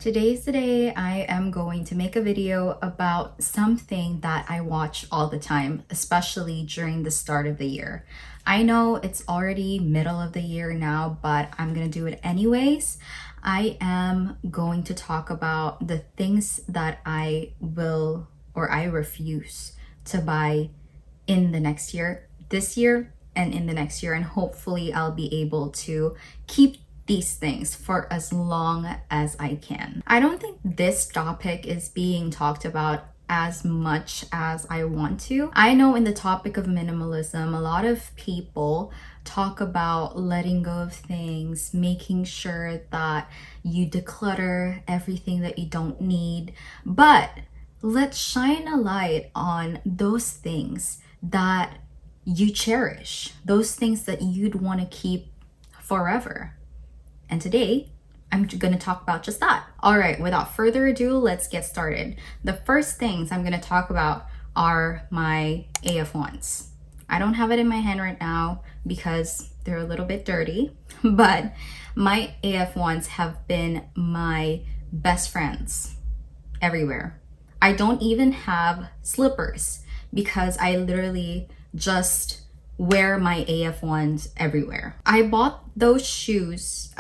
Today's the day I am going to make a video about something that I watch all the time, especially during the start of the year. I know it's already middle of the year now, but I'm gonna do it anyways. I am going to talk about the things that I will or I refuse to buy in the next year, this year, and in the next year, and hopefully I'll be able to keep these things for as long as I can. I don't think this topic is being talked about as much as I want to. I know in the topic of minimalism, a lot of people talk about letting go of things, making sure that you declutter everything that you don't need. But let's shine a light on those things that you cherish, those things that you'd want to keep forever. And today, I'm going to talk about just that. All right, without further ado, let's get started. The first things I'm going to talk about are my AF1s. I don't have it in my hand right now because they're a little bit dirty, but my AF1s have been my best friends everywhere. I don't even have slippers because I literally just wear my AF1s everywhere. I bought those shoes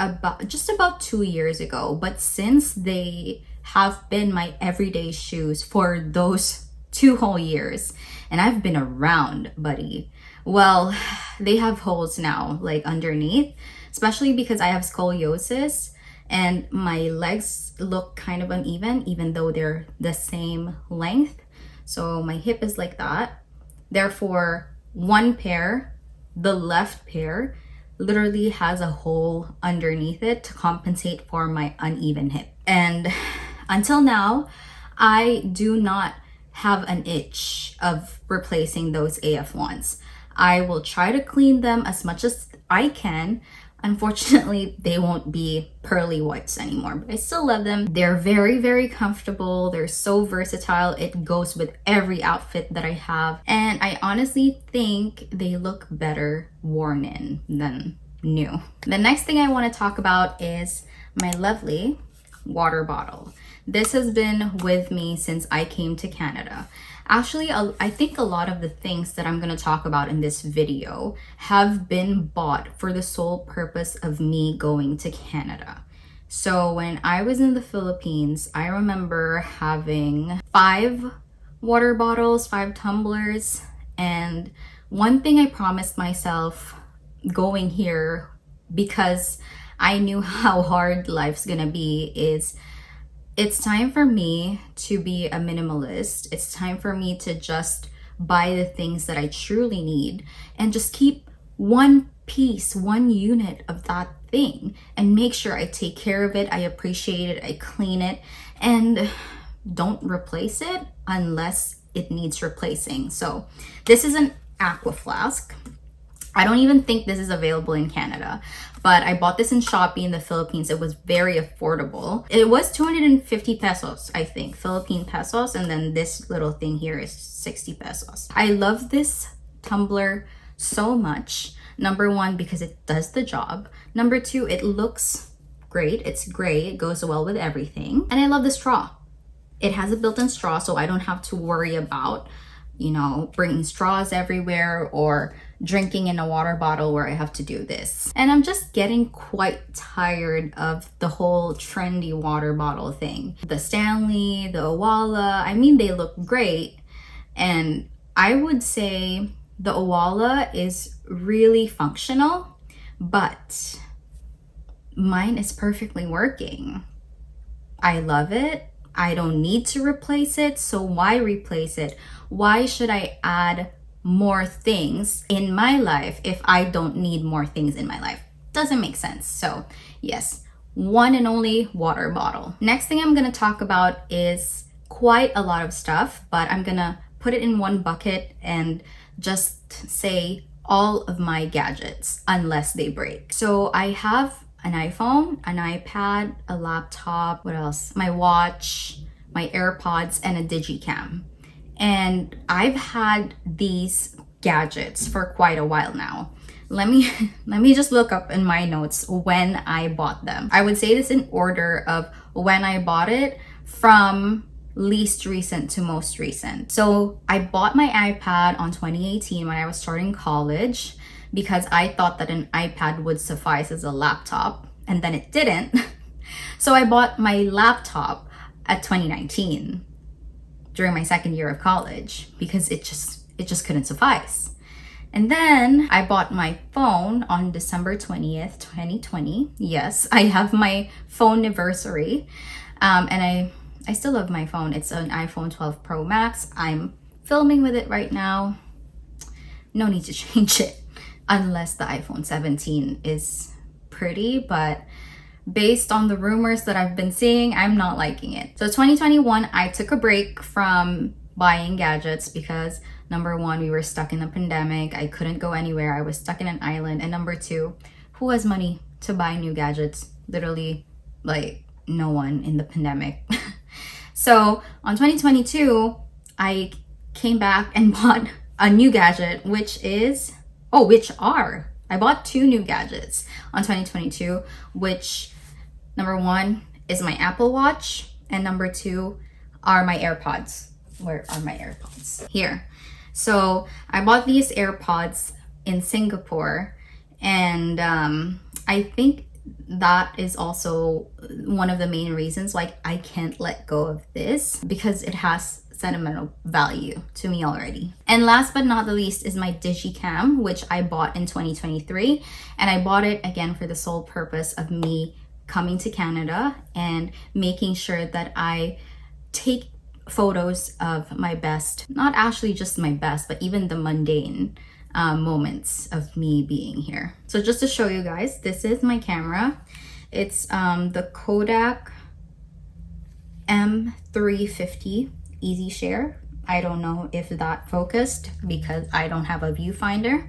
just about 2 years ago, but since they have been my everyday shoes for those 2 whole years, and I've been around, buddy, well, they have holes now, like underneath, especially because I have scoliosis and my legs look kind of uneven, even though they're the same length. So my hip is like that. Therefore, one pair, the left pair, literally has a hole underneath it to compensate for my uneven hip. And until now, I do not have an itch of replacing those AF1s. I will try to clean them as much as I can. Unfortunately, they won't be pearly whites anymore, but I still love them. They're very, very comfortable. They're so versatile. It goes with every outfit that I have. And I honestly think they look better worn in than new. The next thing I want to talk about is my lovely water bottle. This has been with me since I came to Canada. Actually, I think a lot of the things that I'm going to talk about in this video have been bought for the sole purpose of me going to Canada. So when I was in the Philippines, I remember having 5 water bottles, 5 tumblers, and one thing I promised myself going here, because I knew how hard life's gonna be, is it's time for me to be a minimalist. It's time for me to just buy the things that I truly need and just keep one piece, one unit of that thing and make sure I take care of it, I appreciate it, I clean it, and don't replace it unless it needs replacing. So this is an aqua flask. I don't even think this is available in Canada, but I bought this in Shopee in the Philippines. It was very affordable. It was 250 pesos, I think, Philippine pesos. And then this little thing here is 60 pesos. I love this tumbler so much. Number one, because it does the job. Number two, it looks great. It's gray. It goes well with everything. And I love the straw. It has a built-in straw, so I don't have to worry about, bringing straws everywhere or drinking in a water bottle where I have to do this. And I'm just getting quite tired of the whole trendy water bottle thing. The Stanley, the Owala, I mean, they look great. And I would say the Owala is really functional, but mine is perfectly working. I love it. I don't need to replace it, so why replace it? Why should I add more things in my life if I don't need more things in my life? Doesn't make sense. So yes, one and only water bottle. Next thing I'm gonna talk about is quite a lot of stuff, but I'm gonna put it in one bucket and just say all of my gadgets unless they break. So I have an iPhone, an iPad, a laptop, what else? My watch, my AirPods, and a Digicam. And I've had these gadgets for quite a while now. let me let me just look up in my notes when I bought them. I would say this in order of when I bought it from least recent to most recent. So I bought my iPad on 2018 when I was starting college because I thought that an iPad would suffice as a laptop, and then it didn't. So I bought my laptop at 2019 during my second year of college because it just couldn't suffice. And then I bought my phone on December 20th, 2020. Yes, I have my phone anniversary. And I still love my phone. It's an iPhone 12 Pro Max. I'm filming with it right now. No need to change it unless the iPhone 17 is pretty, but based on the rumors that I've been seeing, I'm not liking it. So 2021, I took a break from buying gadgets because number one, we were stuck in the pandemic. I couldn't go anywhere. I was stuck in an island. And number two, who has money to buy new gadgets? Literally, like, no one in the pandemic. So on 2022, I came back and bought a new gadget, I bought two new gadgets on 2022, which number one is my Apple Watch, and number two are my AirPods. Where are my AirPods? Here. So I bought these AirPods in Singapore, and I think that is also one of the main reasons why I can't let go of this, because it has sentimental value to me already. And last but not the least is my Digicam, which I bought in 2023, and I bought it again for the sole purpose of me coming to Canada and making sure that I take photos of my best, not actually just my best, but even the mundane moments of me being here. So just to show you guys, this is my camera. It's the Kodak M350 Easy Share. I don't know if that focused because I don't have a viewfinder,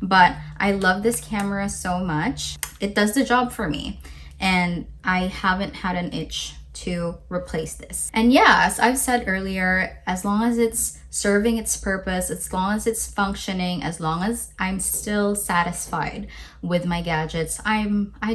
but I love this camera so much. It does the job for me, and I haven't had an itch to replace this. And yeah, as I've said earlier, as long as it's serving its purpose, as long as it's functioning, as long as I'm still satisfied with my gadgets, I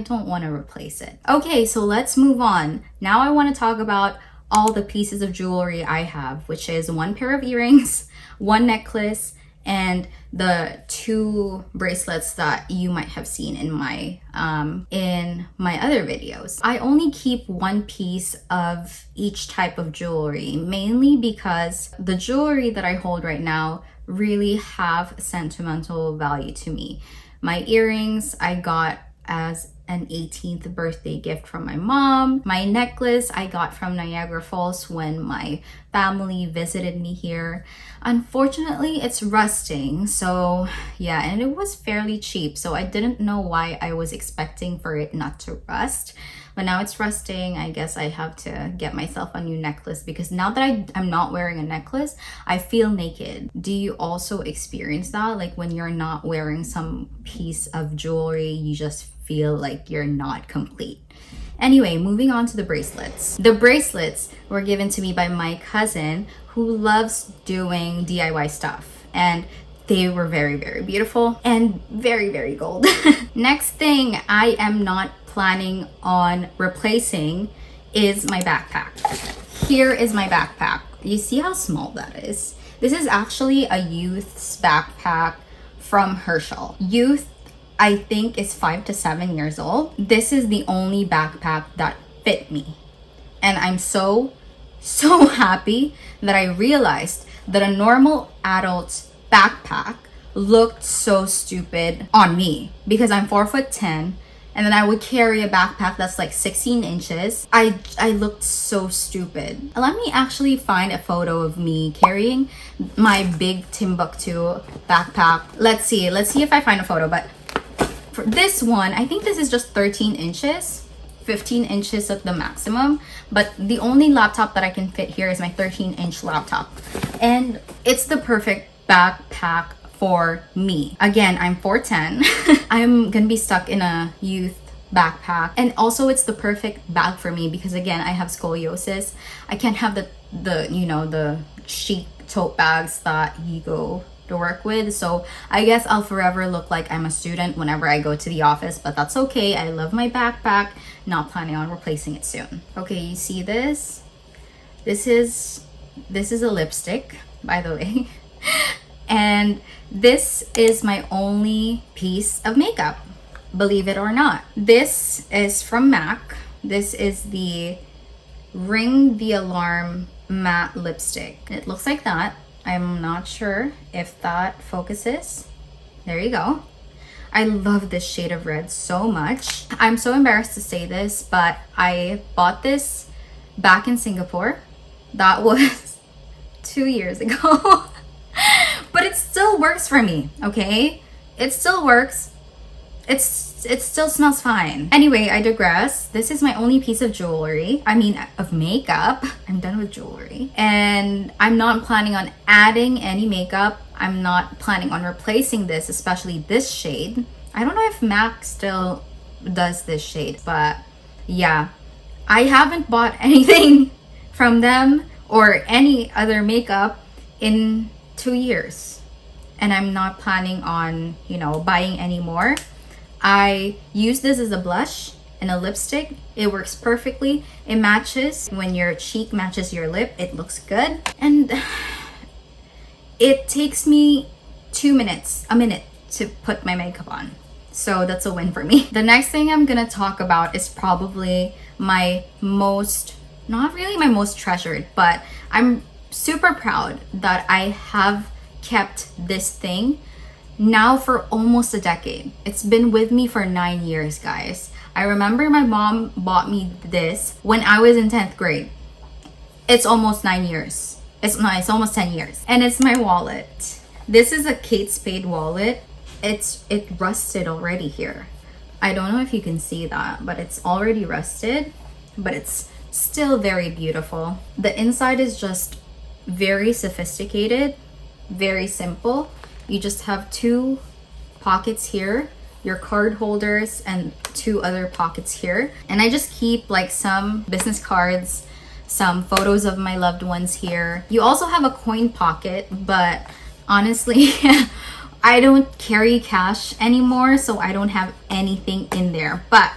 don't want to replace it. Okay, so let's move on. Now I want to talk about all the pieces of jewelry I have, which is one pair of earrings, one necklace, and the two bracelets that you might have seen in my other videos. I only keep one piece of each type of jewelry, mainly because the jewelry that I hold right now really have sentimental value to me. My earrings I got as an 18th birthday gift from my mom. My necklace I got from Niagara Falls when my family visited me here. Unfortunately, it's rusting, so yeah, and it was fairly cheap, so I didn't know why I was expecting for it not to rust. But now it's rusting. I guess I have to get myself a new necklace, because now that I'm not wearing a necklace, I feel naked. Do you also experience that? Like when you're not wearing some piece of jewelry, you just feel like you're not complete. Anyway, moving on to the bracelets. The bracelets were given to me by my cousin who loves doing DIY stuff, and they were very, very beautiful and very, very gold. Next thing I am not planning on replacing is my backpack. Here is my backpack. You see how small that is? This is actually a youth's backpack from Herschel. Youth, I think, is 5 to 7 years old. This is the only backpack that fit me. And I'm so happy that I realized that a normal adult's backpack looked so stupid on me, because I'm 4'10", and then I would carry a backpack that's like 16 inches. I looked so stupid. Let me actually find a photo of me carrying my big Timbuktu backpack. Let's see if I find a photo. But for this one, I think this is just 13 inches, 15 inches at the maximum. But the only laptop that I can fit here is my 13-inch laptop. And it's the perfect backpack for me. Again, I'm 4'10". I'm gonna be stuck in a youth backpack, and also it's the perfect bag for me because, again, I have scoliosis. I can't have the chic tote bags that you go to work with. So I guess I'll forever look like I'm a student whenever I go to the office, but that's okay. I love my backpack. Not planning on replacing it soon. Okay, you see this? This is a lipstick, by the way. And this is my only piece of makeup, believe it or not. This is from MAC. This is the Ring the Alarm matte lipstick. It looks like that. I'm not sure if that focuses. There you go. I love this shade of red so much. I'm so embarrassed to say this, but I bought this back in Singapore. That was 2 years ago. But it still works for me, okay? It still works. It still smells fine. Anyway, I digress. This is my only piece of jewelry. I mean, of makeup. I'm done with jewelry. And I'm not planning on adding any makeup. I'm not planning on replacing this, especially this shade. I don't know if MAC still does this shade, but yeah. I haven't bought anything from them or any other makeup in 2 years. And I'm not planning on, buying any more. I use this as a blush and a lipstick. It works perfectly. It matches when your cheek matches your lip. It looks good. And it takes me a minute to put my makeup on. So that's a win for me. The next thing I'm gonna talk about is probably not really my most treasured, but I'm super proud that I have kept this thing now for almost a decade. It's been with me for 9 years, guys. I remember my mom bought me this when I was in 10th grade. It's almost 9 years. It's almost 10 years. And it's my wallet. This is a Kate Spade wallet. It rusted already here. I don't know if you can see that, but it's already rusted, but it's still very beautiful. The inside is just very sophisticated, very simple. You just have 2 pockets here, your card holders, and 2 other pockets here. And I just keep like some business cards, some photos of my loved ones here. You also have a coin pocket, but honestly, I don't carry cash anymore, so I don't have anything in there. But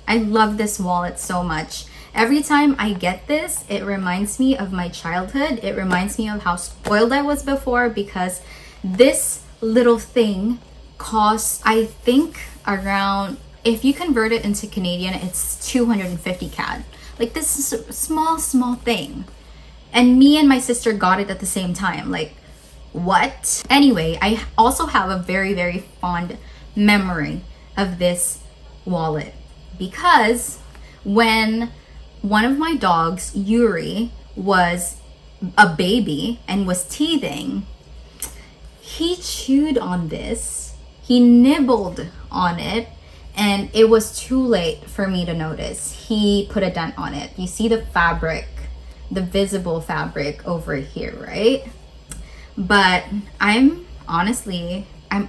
I love this wallet so much. Every time I get this, it reminds me of my childhood. It reminds me of how spoiled I was before, because this little thing costs, I think, around, if you convert it into Canadian, it's 250 CAD. Like, this is a small thing. And me and my sister got it at the same time. Like, what? Anyway, I also have a very fond memory of this wallet, because when one of my dogs, Yuri, was a baby and was teething, he chewed on this, he nibbled on it, and it was too late for me to notice. He put a dent on it. You see the fabric, the visible fabric over here, right? But I'm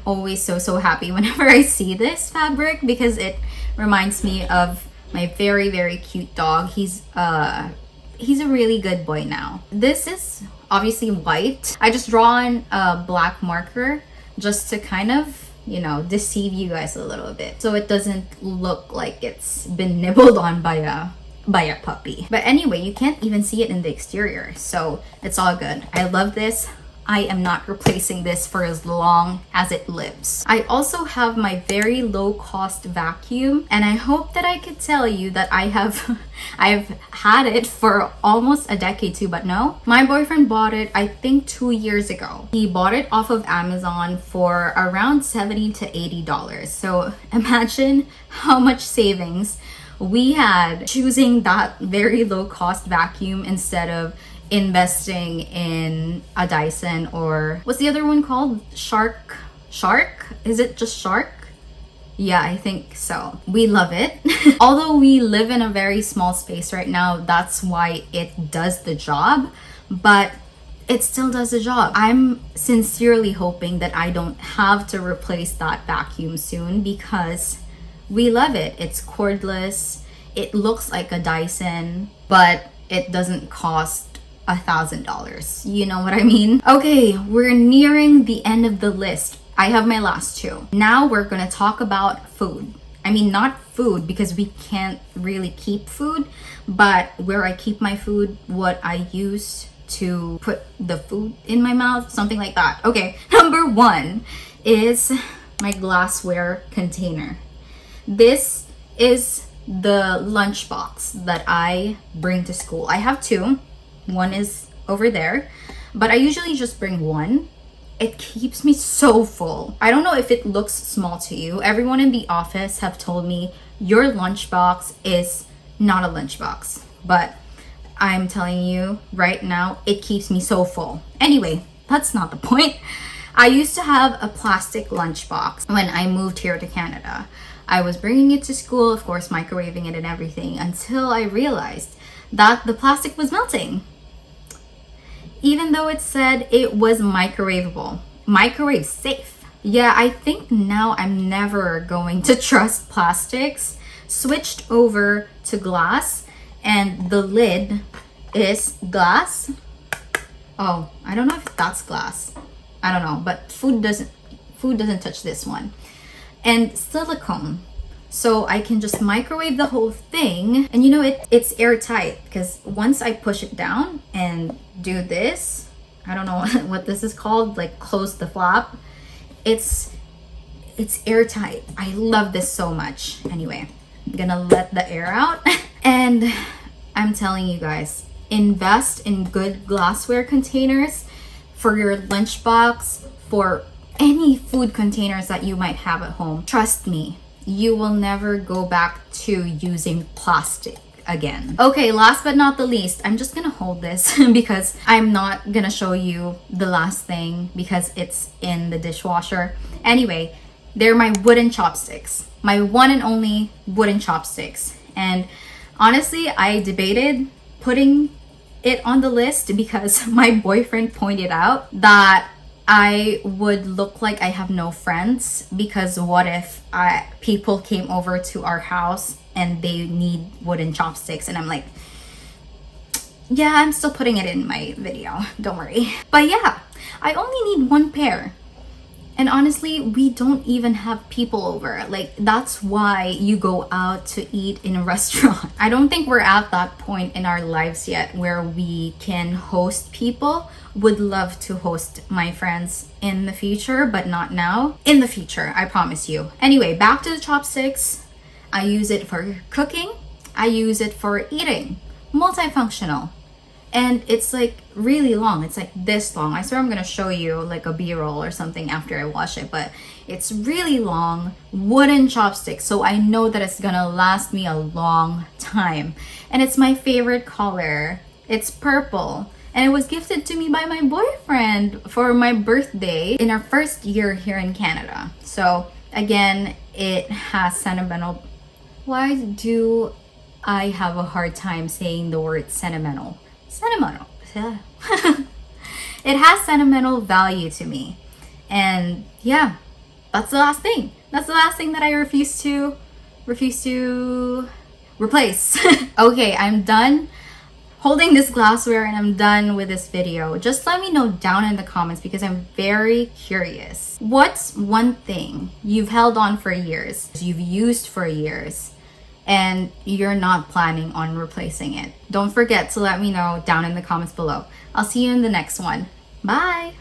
always so happy whenever I see this fabric, because it reminds me of my very cute dog. He's a really good boy now. This is obviously white. I just draw on a black marker just to kind of, deceive you guys a little bit, so it doesn't look like it's been nibbled on by a puppy. But anyway, you can't even see it in the exterior, so it's all good. I love this. I am not replacing this for as long as it lives. I also have my very low cost vacuum, and I hope that I could tell you that I've had it for almost a decade too, but no. My boyfriend bought it, I think 2 years ago. He bought it off of Amazon for around $70 to $80. So imagine how much savings we had choosing that very low cost vacuum instead of investing in a Dyson, or what's the other one called? Shark? Is it just Shark? Yeah, I think so. We love it. Although we live in a very small space right now, that's why it does the job, but it still does the job. I'm sincerely hoping that I don't have to replace that vacuum soon, because we love it. It's cordless. It looks like a Dyson, but it doesn't cost $1,000. You know what I mean? Okay, we're nearing the end of the list. I have my last two. Now we're gonna talk about food. I mean, not food because we can't really keep food, but where I keep my food, what I use to put the food in my mouth, something like that. Okay, number one is my glassware container. This is the lunchbox that I bring to school. I have two. One is over there, but I usually just bring one. It keeps me so full. I don't know if it looks small to you. Everyone in the office have told me your lunchbox is not a lunchbox, but I'm telling you right now, it keeps me so full. Anyway, that's not the point. I used to have a plastic lunchbox when I moved here to Canada. I was bringing it to school, of course, microwaving it and everything, until I realized that the plastic was melting. Even though it said it was microwavable, microwave safe. Yeah, I think now I'm never going to trust plastics. Switched over to glass, and the lid is glass. Oh, I don't know if that's glass. I don't know, but food doesn't touch this one. And silicone, so I can just microwave the whole thing. And you know, it's airtight because once I push it down and do this, I don't know what this is called, like close the flap, it's airtight. I love this so much. Anyway, I'm gonna let the air out. And I'm telling you guys, invest in good glassware containers for your lunchbox, for any food containers that you might have at home. Trust me, you will never go back to using plastic again. Okay, last but not the least, I'm just gonna hold this because I'm not gonna show you the last thing because it's in the dishwasher. Anyway, they're my wooden chopsticks, my one and only wooden chopsticks. And honestly, I debated putting it on the list because my boyfriend pointed out that I would look like I have no friends, because what if people came over to our house and they need wooden chopsticks, and I'm like, yeah, I'm still putting it in my video, don't worry. But yeah, I only need one pair. And honestly, we don't even have people over. Like, that's why you go out to eat in a restaurant. I don't think we're at that point in our lives yet where we can host people. Would love to host my friends in the future, but not now. In the future, I promise you. Anyway, back to the chopsticks. I use it for cooking. I use it for eating. Multifunctional. And it's like really long. It's like this long. I swear I'm gonna show you like a B-roll or something after I wash it, but it's really long wooden chopsticks, so I know that it's gonna last me a long time. And it's my favorite color. It's purple, and it was gifted to me by my boyfriend for my birthday in our first year here in Canada. So again, it has sentimental. Why do I have a hard time saying the word sentimental? Sentimental. It has sentimental value to me. And yeah, that's the last thing. That's the last thing that I refuse to replace. Okay, I'm done holding this glassware and I'm done with this video. Just let me know down in the comments because I'm very curious. What's one thing you've held on for years, you've used for years, and you're not planning on replacing it? Don't forget to let me know down in the comments below. I'll see you in the next one. Bye!